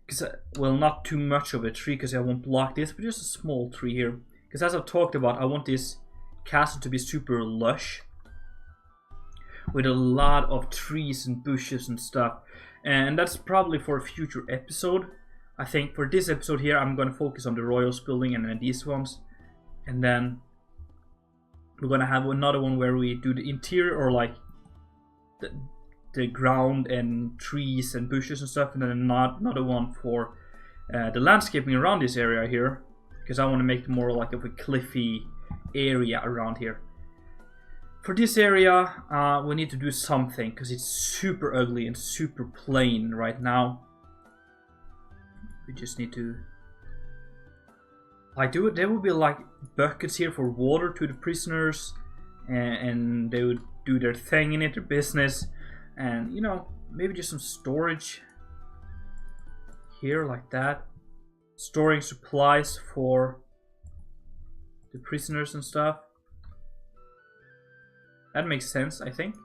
Because, well, not too much of a tree because I won't block this, but just a small tree here. Because as I've talked about, I want this castle to be super lush, with a lot of trees and bushes and stuff. And that's probably for a future episode. I think for this episode here, I'm going to focus on the Royals building and then these ones. And then we're going to have another one where we do the interior, or like the ground and trees and bushes and stuff. And then another one for the landscaping around this area here. Because I want to make it more like of a cliffy area around here. For this area, we need to do something because it's super ugly and super plain right now. We just need to like do it. There will be like buckets here for water to the prisoners, and they would do their thing in it, their business, and you know, maybe just some storage here like that, storing supplies for the prisoners and stuff. That makes sense, I think.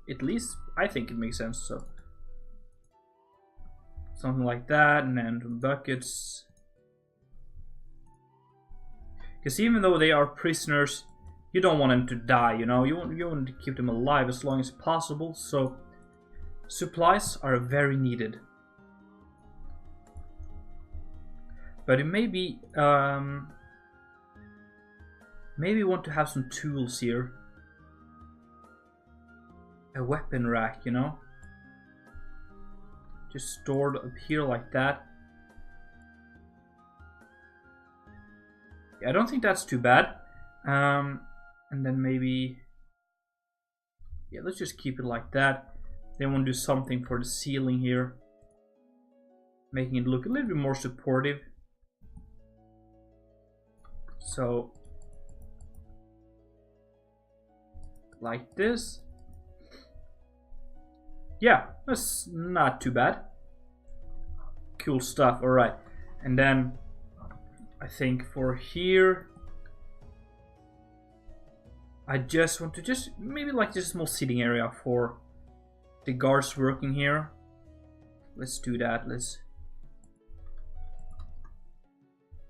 At least I think it makes sense. So something like that, and then buckets. Because even though they are prisoners, you don't want them to die, you know. You want to keep them alive as long as possible. So supplies are very needed. But it may be maybe want to have some tools here. A weapon rack, you know. Just stored up here like that. Yeah, I don't think that's too bad. And then maybe, yeah, let's just keep it like that. Then we'll do something for the ceiling here, making it look a little bit more supportive. So like this. Yeah, that's not too bad. Cool stuff, alright. And then I think for here, I just want to maybe like just a small sitting area for the guards working here. Let's do that.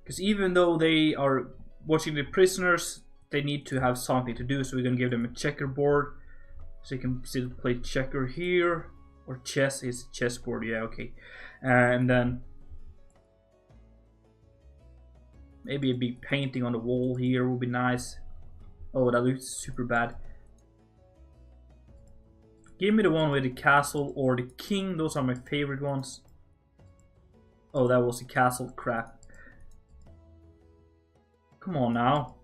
Because even though they are watching the prisoners, they need to have something to do, so we're gonna give them a checkerboard. So you can still play checker here, or chess is chessboard, yeah, okay. And then maybe a big painting on the wall here would be nice. Oh, that looks super bad. Give me the one with the castle or the king, those are my favorite ones. Oh, that was the castle, crap. Come on now.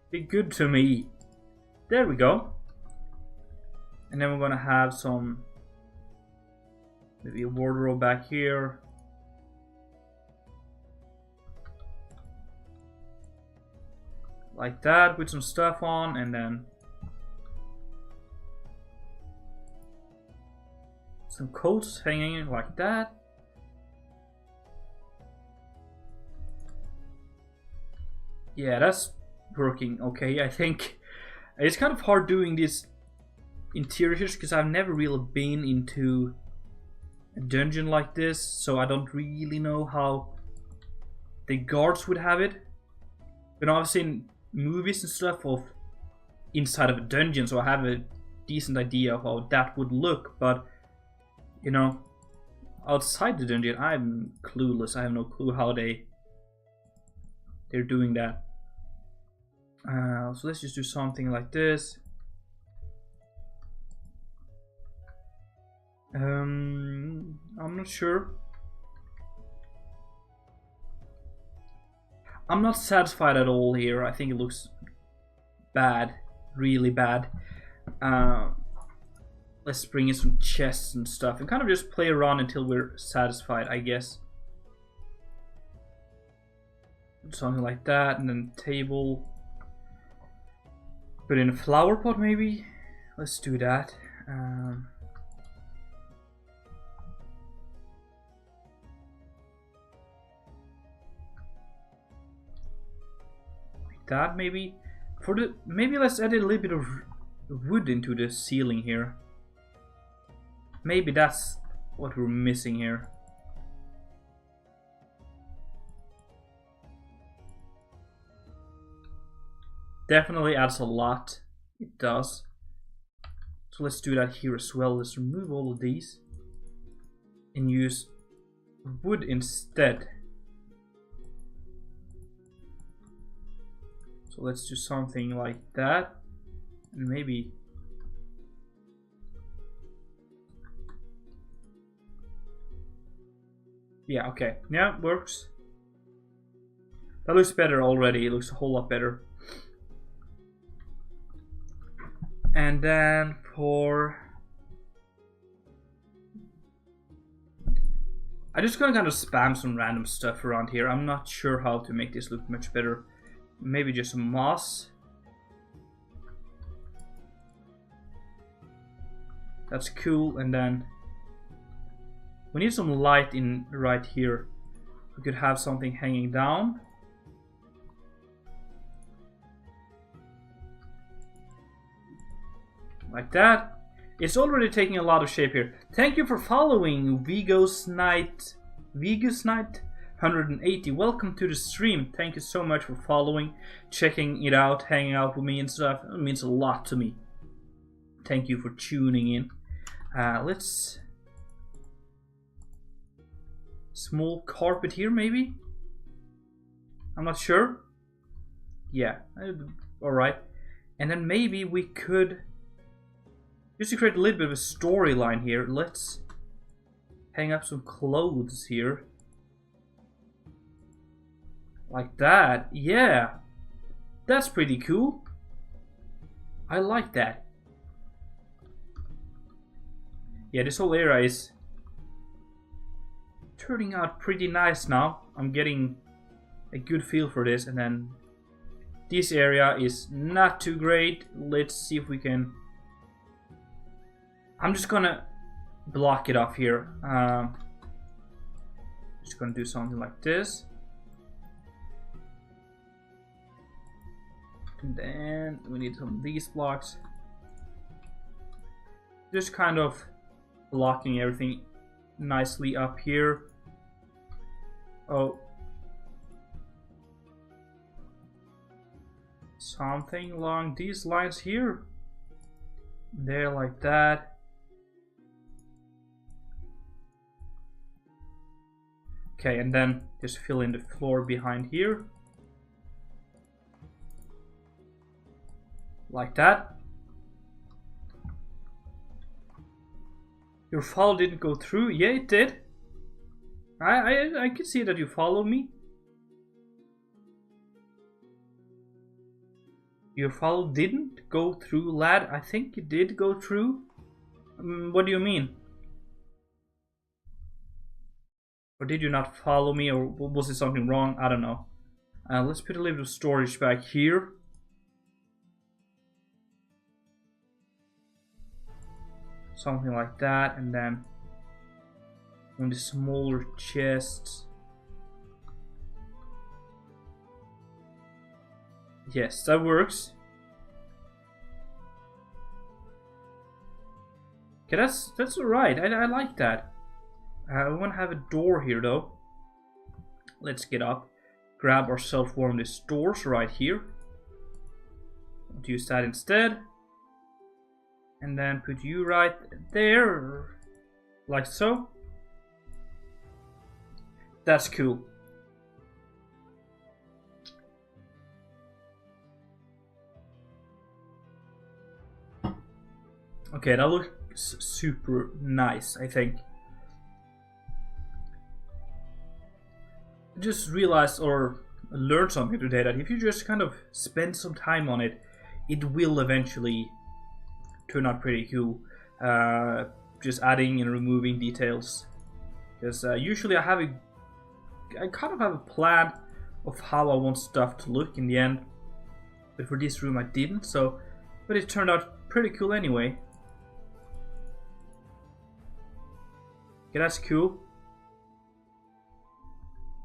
Be good to me. There we go. And then we're gonna have some, maybe a wardrobe back here. Like that, with some stuff on, and then some coats hanging like that. Yeah, that's working okay, I think. It's kind of hard doing these interiors because I've never really been into a dungeon like this, so I don't really know how the guards would have it. But I've seen movies and stuff of inside of a dungeon, so I have a decent idea of how that would look, but you know, outside the dungeon I'm clueless. I have no clue how they're doing that. So let's just do something like this. I'm not sure. I'm not satisfied at all here. I think it looks bad, really bad. Let's bring in some chests and stuff and kind of just play around until we're satisfied, I guess. Something like that, and then table. Put in a flower pot maybe. Let's do that. That maybe maybe let's add a little bit of wood into the ceiling here. Maybe that's what we're missing here. Definitely adds a lot. It does. So let's do that here as well. Let's remove all of these and use wood instead. So let's do something like that, and maybe yeah, okay, yeah, works. That looks better already. It looks a whole lot better. And then for I'm just gonna kind of spam some random stuff around here. I'm not sure how to make this look much better. Maybe just some moss. That's cool. And then we need some light in right here. We could have something hanging down. Like that. It's already taking a lot of shape here. Thank you for following Vigos Night 180. Welcome to the stream. Thank you so much for following, checking it out, hanging out with me and stuff. It means a lot to me. Thank you for tuning in. Let's small carpet here maybe. I'm not sure. Yeah, all right. And then maybe we could just to create a little bit of a storyline here. Let's hang up some clothes here. Like that, yeah. That's pretty cool. I like that. Yeah, this whole area is turning out pretty nice now. I'm getting a good feel for this. And then this area is not too great. Let's see if we can... I'm just gonna block it off here. Just gonna do something like this. And then we need some of these blocks. Just kind of blocking everything nicely up here. Oh. Something along these lines here. There, like that. Okay, and then just fill in the floor behind here. Like that. Your follow didn't go through. Yeah, it did. I can see that you followed me. Your follow didn't go through, lad. I think it did go through. What do you mean? Or did you not follow me, or was it something wrong? I don't know. Let's put a little bit of storage back here. Something like that, and then on the smaller chests. Yes, that works. Okay, that's alright. I like that. I want to have a door here though. Let's get up, grab ourselves one of these doors right here. Let's use that instead. And then put you right there, like so. That's cool. Okay, that looks super nice, I think. I just realized or learned something today that if you just kind of spend some time on it, it will eventually turn out pretty cool. Just adding and removing details. Because usually I kind of have a plan of how I want stuff to look in the end. But for this room I didn't, so but it turned out pretty cool anyway. Okay, that's cool.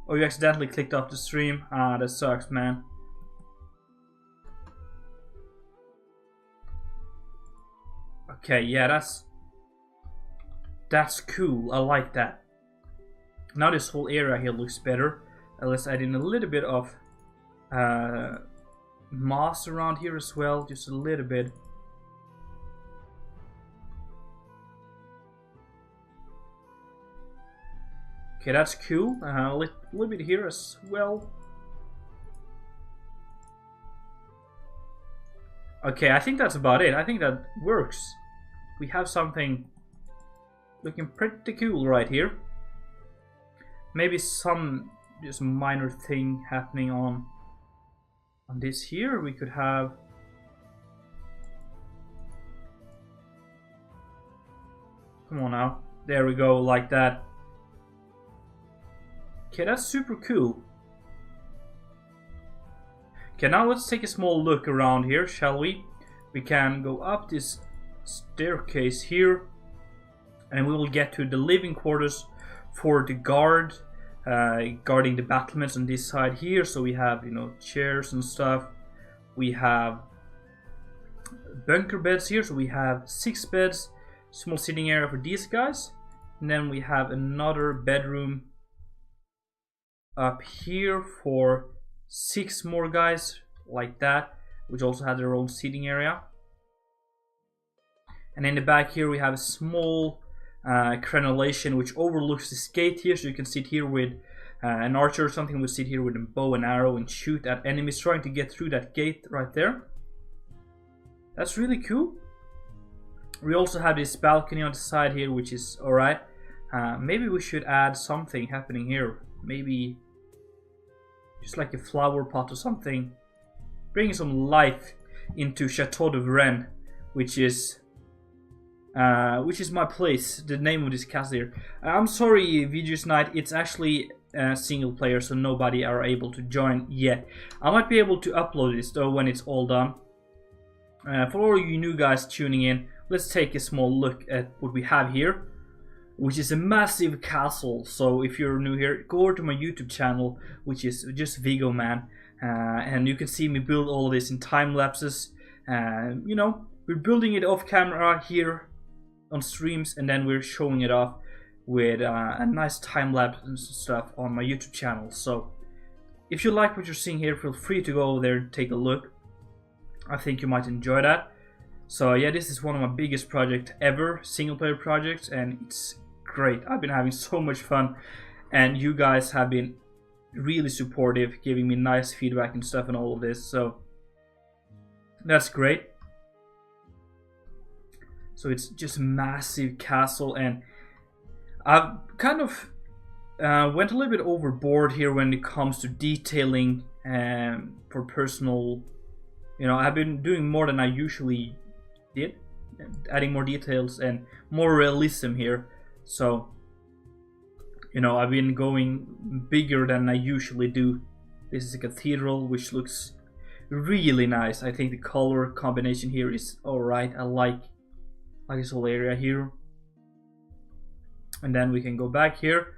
Oh, you accidentally clicked off the stream. Ah, that sucks, man. Okay, yeah, that's cool. I like that. Now this whole area here looks better. Let's add in a little bit of moss around here as well, just a little bit. Okay, that's cool. A little bit here as well. Okay, I think that's about it. I think that works. We have something looking pretty cool right here. Maybe some just minor thing happening on this here. We could have come on now. There we go, like that. Okay, that's super cool. Okay, now let's take a small look around here, shall we? We can go up this staircase here, and we will get to the living quarters for the guard, guarding the battlements on this side here. So we have, you know, chairs and stuff. We have bunker beds here, so we have 6 beds, small sitting area for these guys, and then we have another bedroom up here for 6 more guys like that, which also have their own seating area. And in the back here we have a small crenellation which overlooks this gate here, so you can sit here with an archer or something would sit here with a bow and arrow and shoot at enemies trying to get through that gate right there. That's really cool. We also have this balcony on the side here, which is alright. Maybe we should add something happening here. Maybe just like a flower pot or something. Bringing some life into Chateau de Rennes, which is my place, the name of this castle here. I'm sorry, Videos Night, it's actually single player, so nobody are able to join yet. I might be able to upload this though when it's all done. For all you new guys tuning in, let's take a small look at what we have here, which is a massive castle. So if you're new here, go over to my YouTube channel, which is just Vigo Man, and you can see me build all of this in time lapses. You know, we're building it off camera here on streams, and then we're showing it off with a nice time lapse and stuff on my YouTube channel. So if you like what you're seeing here, feel free to go over there and take a look. I think you might enjoy that. So yeah, this is one of my biggest projects ever, single player projects, and it's great. I've been having so much fun, and you guys have been really supportive, giving me nice feedback and stuff and all of this, so that's great. So it's just a massive castle, and I've kind of went a little bit overboard here when it comes to detailing for personal You know, I've been doing more than I usually did, adding more details and more realism here. So, you know, I've been going bigger than I usually do. This is a cathedral which looks really nice. I think the color combination here is alright. I like this whole area here. And then we can go back here,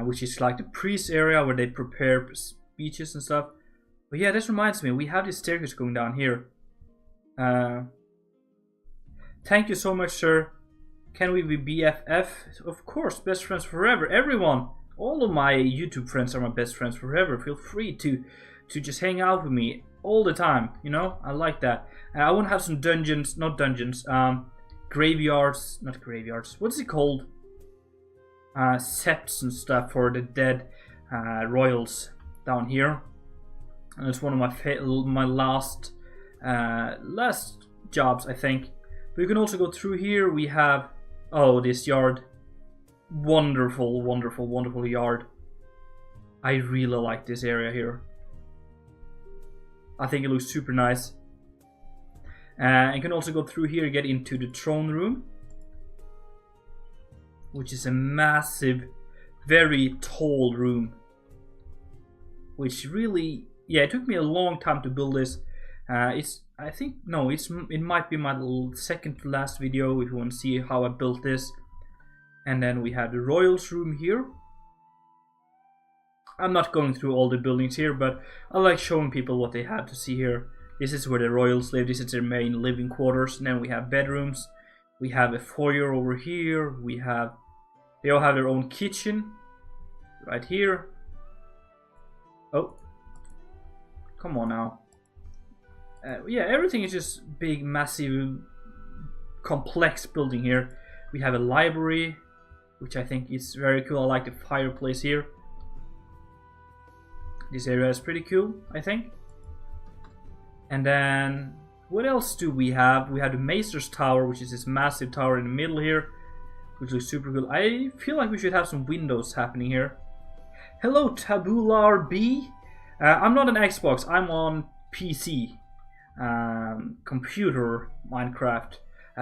which is like the priest area where they prepare speeches and stuff. But yeah, this reminds me, we have this staircase going down here. Thank you so much, sir. Can we be BFF? Of course, best friends forever. Everyone, all of my YouTube friends are my best friends forever. Feel free to just hang out with me all the time. You know, I like that. I want to have some dungeons, not dungeons, graveyards, not graveyards. What's it called? Septs and stuff for the dead royals down here. And it's one of my last jobs, I think. But you can also go through here. We have, oh, this yard. Wonderful, wonderful, wonderful yard. I really like this area here. I think it looks super nice. You can also go through here, get into the throne room, which is a massive, very tall room. Which really, yeah, it took me a long time to build this. It might be my second to last video if you want to see how I built this. And then we have the royals room here. I'm not going through all the buildings here, but I like showing people what they have to see here. This is where the royals live. This is their main living quarters. And then we have bedrooms. We have a foyer over here. They all have their own kitchen right here. Oh, come on now. Yeah, everything is just big, massive, complex building here. We have a library, which I think is very cool. I like the fireplace here. This area is pretty cool, I think. And then, what else do we have? We have the Maester's Tower, which is this massive tower in the middle here, which looks super cool. I feel like we should have some windows happening here. Hello, Tabular B. I'm not on Xbox, I'm on PC. Computer Minecraft.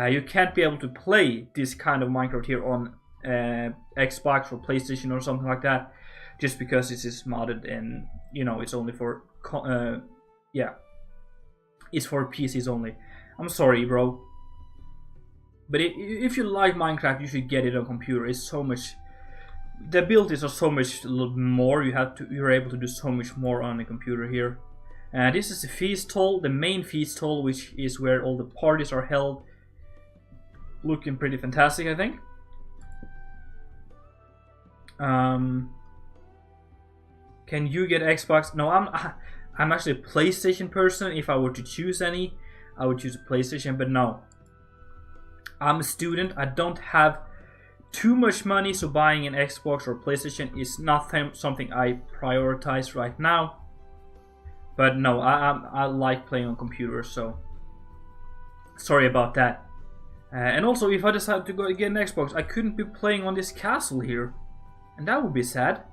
You can't be able to play this kind of Minecraft here on Xbox or PlayStation or something like that, just because this is modded and, you know, it's only for it's for PCs only. I'm sorry, bro, but if you like Minecraft, you should get it on computer. It's so much, the abilities are so much more. You're able to do so much more on the computer here. This is the feast hall, the main feast hall, which is where all the parties are held. Looking pretty fantastic, I think. Can you get Xbox? No, I'm actually a PlayStation person. If I were to choose any, I would choose a PlayStation, but no. I'm a student. I don't have too much money, so buying an Xbox or PlayStation is not something I prioritize right now. But no, I like playing on computers, so sorry about that. And also, if I decide to go get an Xbox, I couldn't be playing on this castle here, and that would be sad.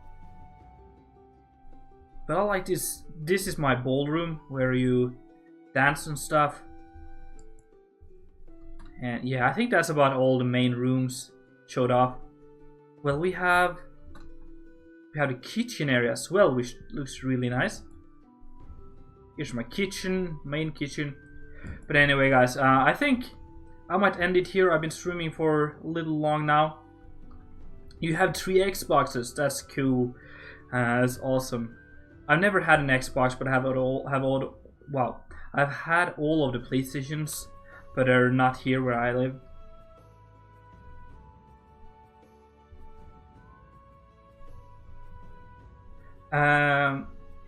But I like this. This is my ballroom where you dance and stuff. And yeah, I think that's about all the main rooms showed off. Well, we have the kitchen area as well, which looks really nice. Here's my kitchen, main kitchen. But anyway, guys, I think I might end it here. I've been streaming for a little long now. You have 3 Xboxes. That's cool. That's awesome. I've never had an Xbox, but I have I've had all of the PlayStations, but they're not here where I live.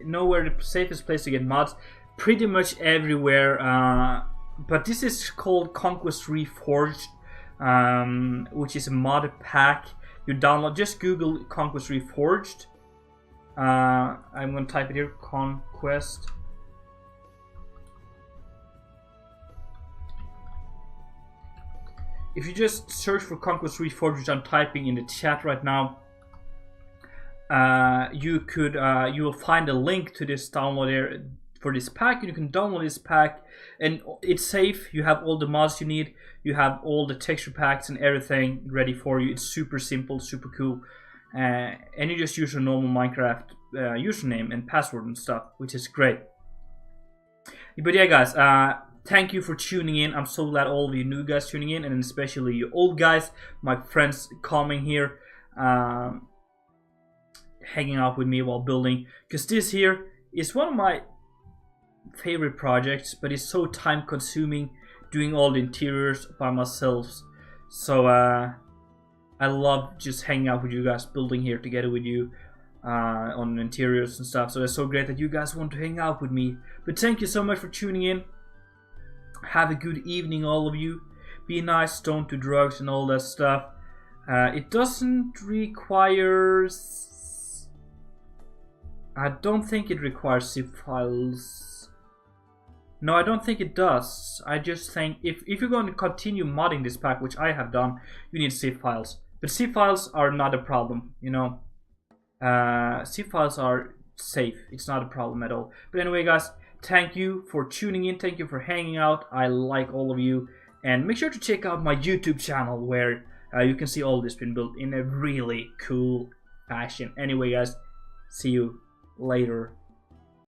Know where the safest place to get mods? Pretty much everywhere, but this is called Conquest Reforged, which is a mod pack you download. Just Google Conquest Reforged. I'm gonna type it here, Conquest. If you just search for Conquest Reforged, which I'm typing in the chat right now, you will find a link to this download for this pack. You can download this pack, and it's safe. You have all the mods you need. You have all the texture packs and everything ready for you. It's super simple, super cool, and you just use your normal Minecraft username and password and stuff, which is great. But yeah, guys, thank you for tuning in. I'm so glad all of you new guys tuning in, and especially you old guys, my friends coming here, hanging out with me while building, because this here is one of my favorite projects, but it's so time consuming doing all the interiors by myself. So I love just hanging out with you guys, building here together with you on interiors and stuff. So it's so great that you guys want to hang out with me. But thank you so much for tuning in. Have a good evening, all of you. Be nice, don't do drugs and all that stuff. It doesn't require... I don't think it requires zip files. No, I don't think it does. I just think if you're going to continue modding this pack, which I have done, you need zip files. But zip files are not a problem, you know. Zip files are safe. It's not a problem at all. But anyway, guys, thank you for tuning in. Thank you for hanging out. I like all of you. And make sure to check out my YouTube channel where you can see all this been built in a really cool fashion. Anyway, guys, see you later.